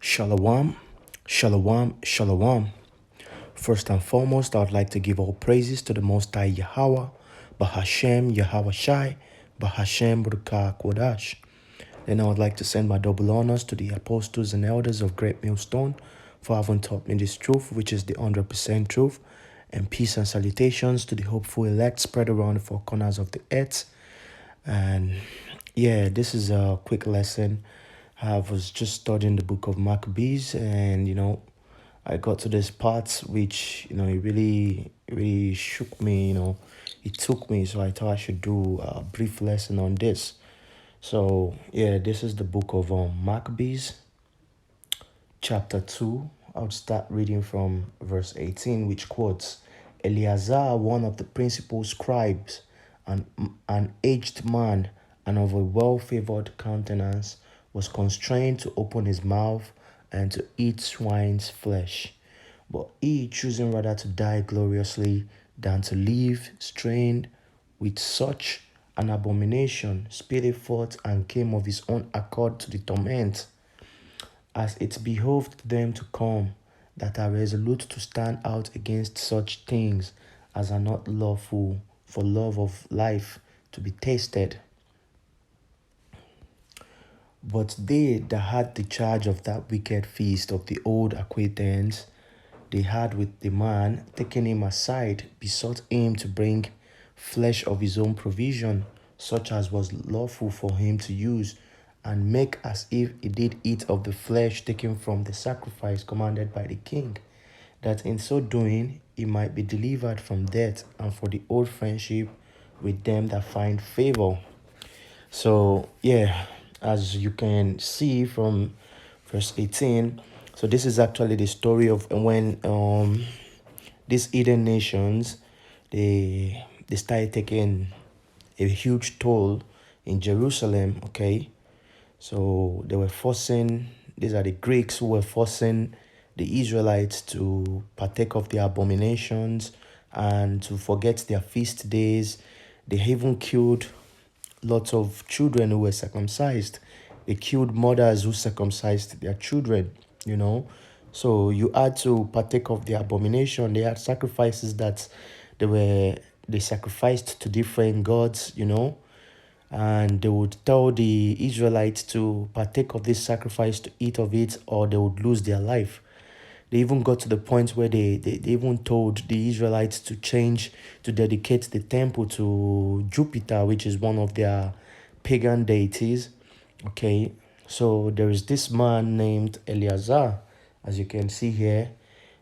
Shalom, shalom, shalom. First and foremost, I would like to give all praises to the Most High Yahweh, Bahashem Yahweh Shai, Bahashem Burka Kodash. Then I would like to send my double honors to the apostles and elders of Great Millstone for having taught me this truth, which is the 100% truth, and peace and salutations to the hopeful elect spread around the four corners of the earth. And yeah, this is a quick lesson. I was just studying the book of Maccabees, and I got to this part which it really shook me. It took me, so I thought I should do a brief lesson on this. So yeah, this is the book of Maccabees, chapter 2. I'll start reading from verse 18, which quotes, Eleazar, one of the principal scribes, an aged man and of a well-favored countenance, was constrained to open his mouth and to eat swine's flesh. But he, choosing rather to die gloriously than to live strained with such an abomination, spitted forth and came of his own accord to the torment, as it behoved them to come, that are resolute to stand out against such things as are not lawful for love of life to be tasted. But they that had the charge of that wicked feast of the old acquaintance they had with the man, taking him aside, besought him to bring flesh of his own provision, such as was lawful for him to use, and make as if he did eat of the flesh taken from the sacrifice commanded by the king, that in so doing he might be delivered from death, and for the old friendship with them that find favor. So yeah, as you can see from verse 18, so this is actually the story of when these Eden nations they started taking a huge toll in Jerusalem. Okay, so they were forcing, these are the Greeks who were forcing the Israelites to partake of their abominations and to forget their feast days. They even killed lots of children who were circumcised. They killed mothers who circumcised their children. So you had to partake of the abomination. They had sacrifices that they sacrificed to different gods. And they would tell the Israelites to partake of this sacrifice, to eat of it, or they would lose their life. They even got to the point where they even told the Israelites to dedicate the temple to Jupiter, which is one of their pagan deities. Okay, so there is this man named Eleazar, as you can see here.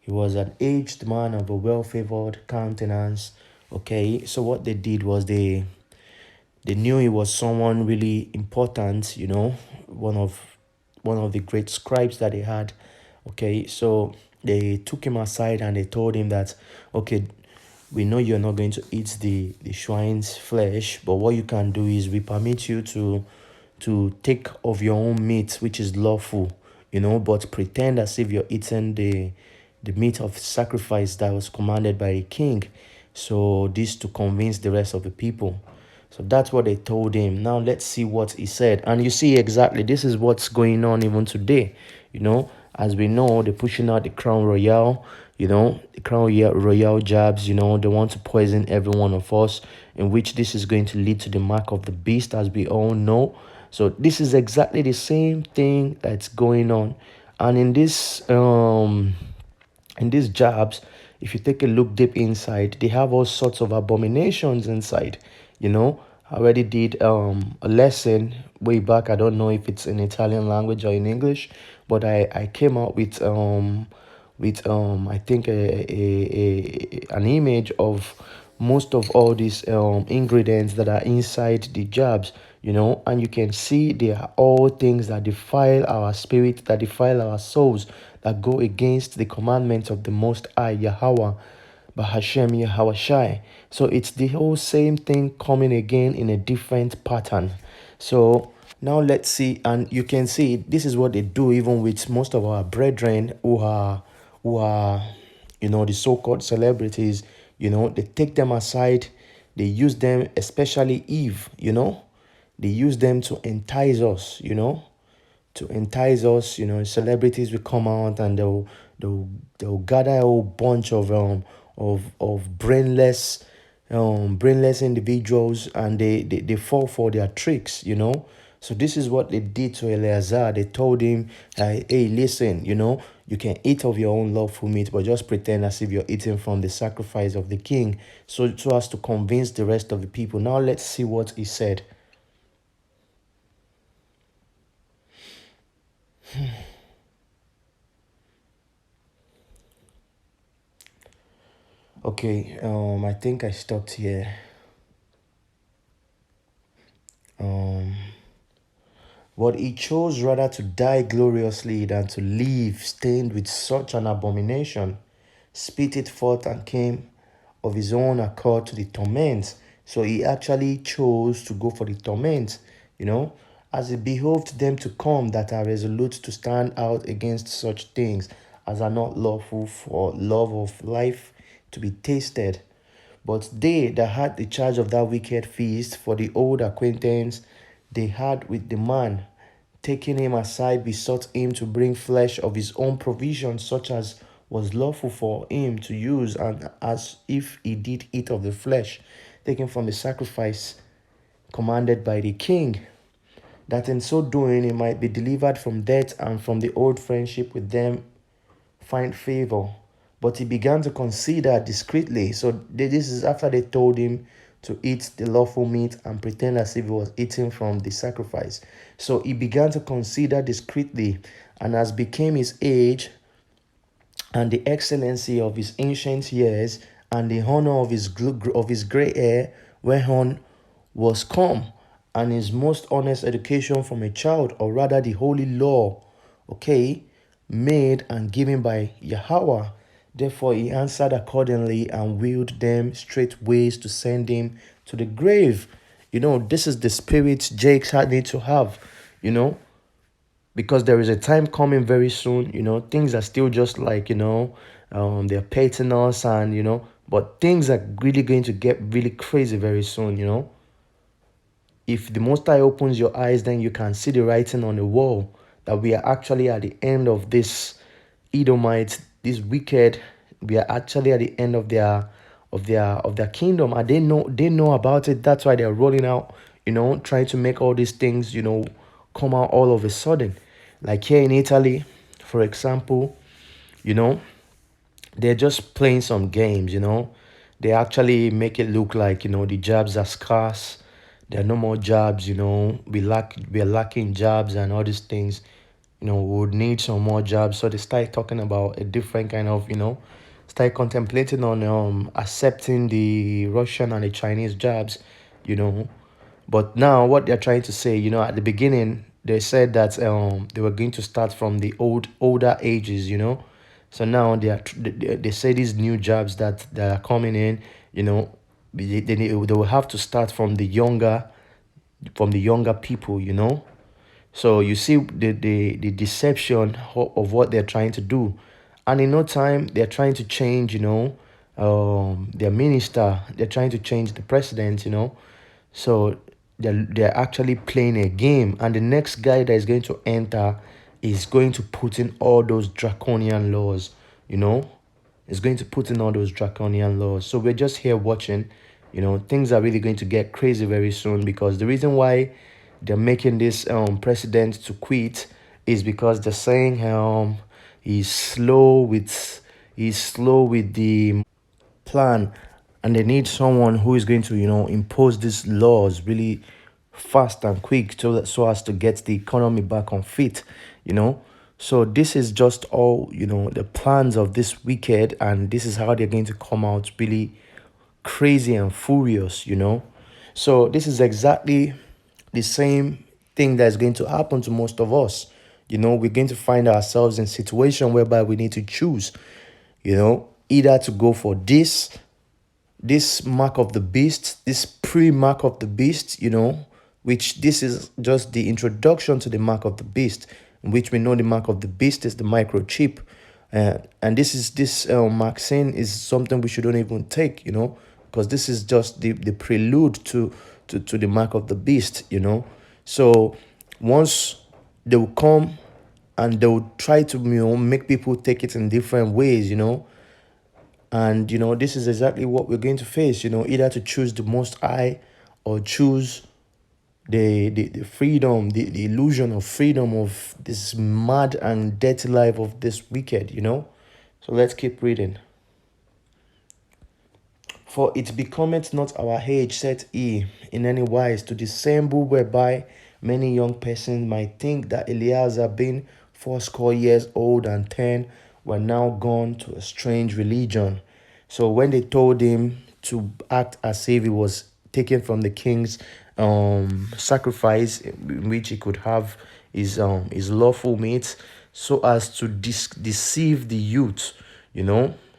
He was an aged man of a well-favored countenance. Okay, so what they did was they knew he was someone really important, one of the great scribes that they had. Okay, so they took him aside and they told him that, okay, we know you're not going to eat the swine's flesh, but what you can do is we permit you to take of your own meat, which is lawful, but pretend as if you're eating the meat of sacrifice that was commanded by the king. So this to convince the rest of the people. So that's what they told him. Now let's see what he said. And you see exactly this is what's going on even today. As we know, they're pushing out the Crown Royal, the Crown Royal jabs, they want to poison every one of us, in which this is going to lead to the mark of the beast, as we all know. So this is exactly the same thing that's going on. And in these jabs, if you take a look deep inside, they have all sorts of abominations inside. I already did a lesson way back. I don't know if it's in Italian language or in English, but I came out with I think an image of most of all these ingredients that are inside the jabs, and you can see they are all things that defile our spirit, that defile our souls, that go against the commandments of the Most High Yahweh, Bahashem Yahweh Shai. So it's the whole same thing coming again in a different pattern. So now let's see, and you can see this is what they do even with most of our brethren who are the so-called celebrities. They take them aside, they use them, especially Eve. They use them to entice us, to entice us. Celebrities will come out and they'll gather a whole bunch of brainless individuals, and they fall for their tricks. So this is what they did to Eleazar. They told him, hey, listen, you can eat of your own lawful meat, but just pretend as if you're eating from the sacrifice of the king, so as to convince the rest of the people. Now let's see what he said. Okay, I think I stopped here. Um, but he chose rather to die gloriously than to live stained with such an abomination. Spit it forth and came of his own accord to the torment. So he actually chose to go for the torment, you know, as it behoved them to come that are resolute to stand out against such things as are not lawful for love of life to be tasted. But they that had the charge of that wicked feast, for the old acquaintance they had with the man, taking him aside, besought him to bring flesh of his own provision, such as was lawful for him to use, and as if he did eat of the flesh taken from the sacrifice commanded by the king, that in so doing he might be delivered from death, and from the old friendship with them find favor. But he began to consider discreetly. So this is after they told him to eat the lawful meat and pretend as if he was eating from the sacrifice. So he began to consider discreetly, and as became his age and the excellency of his ancient years and the honor of his gray hair, whereon was come, and his most honest education from a child, or rather the holy law, okay, made and given by Yahweh. Therefore he answered accordingly and willed them straightways to send him to the grave. This is the spirit Jakes had need to have, you know because there is a time coming very soon. Things are still just like, they're painting us, and but things are really going to get really crazy very soon. If the Most High opens your eyes, then you can see the writing on the wall that we are actually at the end of this Edomites, this wicked. We are actually at the end of their kingdom, and they know about it. That's why they're rolling out, trying to make all these things, come out all of a sudden. Like here in Italy, for example, you know, they're just playing some games. They actually make it look like, the jobs are scarce. There are no more jobs. We're lacking jobs and all these things. We would need some more jobs. So they start talking about a different kind of, start contemplating on accepting the Russian and the Chinese jobs, you know. But now what they're trying to say, at the beginning, they said that they were going to start from the older ages. So now they say these new jobs that are coming in, they will have to start from the younger people. So you see the deception of what they're trying to do. And in no time, they're trying to change, their minister. They're trying to change the president. So they're actually playing a game. And the next guy that is going to enter is going to put in all those draconian laws, you know. Is going to put in all those draconian laws. So we're just here watching. Things are really going to get crazy very soon, because the reason why they're making this president to quit is because they're saying he's slow with the plan, and they need someone who is going to impose these laws really fast and quick, so as to get the economy back on feet. you know so this is just all the plans of this wicked, and this is how they're going to come out really crazy and furious. So this is exactly the same thing that's going to happen to most of us. We're going to find ourselves in a situation whereby we need to choose, either to go for this mark of the beast, this pre-mark of the beast, which this is just the introduction to the mark of the beast, in which we know the mark of the beast is the microchip. And this vaccine is something we shouldn't even take, because this is just the prelude to the mark of the beast. So once they will come and they will try to, make people take it in different ways, and this is exactly what we're going to face, either to choose the Most High or choose the freedom, the illusion of freedom of this mad and dirty life of this wicked. So let's keep reading. For it becometh not our age, said he, in any wise to dissemble, whereby many young persons might think that Eleazar, being fourscore years old and 10, were now gone to a strange religion. So when they told him to act as if he was taken from the king's sacrifice, in which he could have his lawful mates, so as to deceive the youth.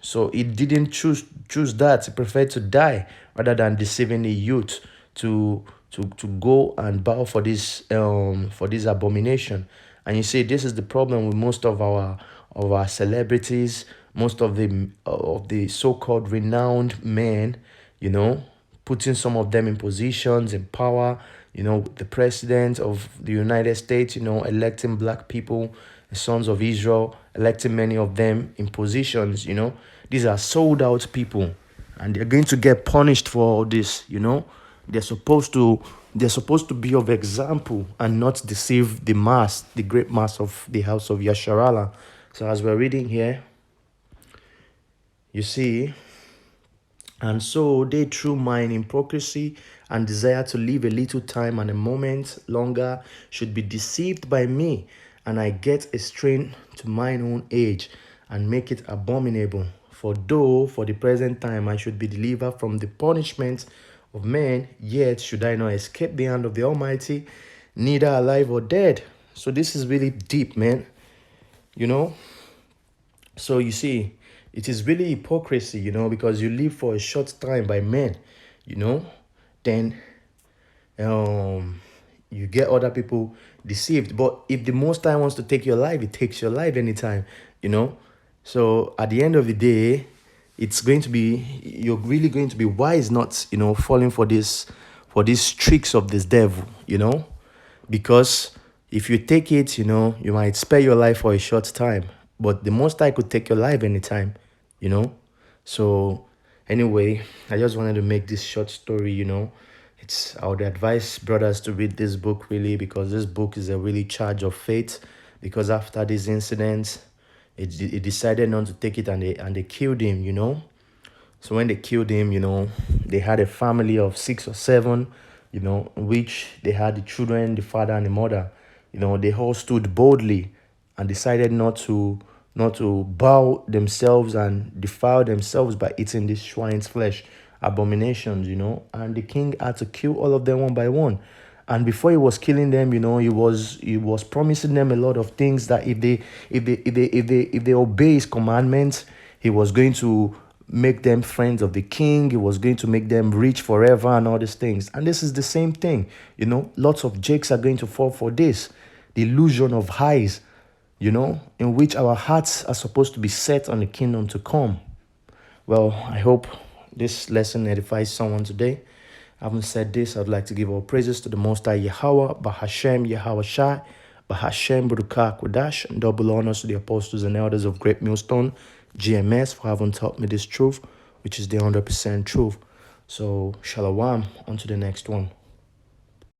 So he didn't choose that. He preferred to die rather than deceiving the youth to go and bow for this abomination. And you see, this is the problem with most of our celebrities, most of the so-called renowned men, putting some of them in positions in power, the president of the United States, electing black people, the sons of Israel, electing many of them in positions. These are sold out people, and they're going to get punished for all this. They're supposed to be of example and not deceive the great mass of the house of Yasharala. So as we're reading here, you see, and so they, through mine hypocrisy and desire to live a little time and a moment longer, should be deceived by me, and I get a strain to mine own age, and make it abominable. For though for the present time I should be delivered from the punishment of men, yet should I not escape the hand of the Almighty, neither alive or dead. So this is really deep, man. So you see, it is really hypocrisy, because you live for a short time by men, then you get other people deceived. But if the Most High wants to take your life, it takes your life anytime, So at the end of the day, you're really going to be wise not, falling for these tricks of this devil, because if you take it, you might spare your life for a short time, but the Most High could take your life anytime, So anyway, I just wanted to make this short story, I would advise brothers to read this book really, because this book is a really charge of faith, because after this incident, it decided not to take it, and they killed him, So when they killed him, they had a family of 6 or 7, in which they had the children, the father and the mother. They all stood boldly and decided not to bow themselves and defile themselves by eating this swine's flesh abominations, and the king had to kill all of them one by one. And before he was killing them, he was promising them a lot of things, that if they obey his commandments, he was going to make them friends of the king. He was going to make them rich forever and all these things. And this is the same thing. Lots of jakes are going to fall for this. The illusion of highs, in which our hearts are supposed to be set on the kingdom to come. Well, I hope this lesson edifies someone today. Having said this, I'd like to give all praises to the Most High Yahweh, Bahashem Yahweh Shai, Bahashem Baruch Kodash, and double honors to the apostles and elders of Great Millstone, GMS, for having taught me this truth, which is the 100% truth. So, shalom, on to the next one.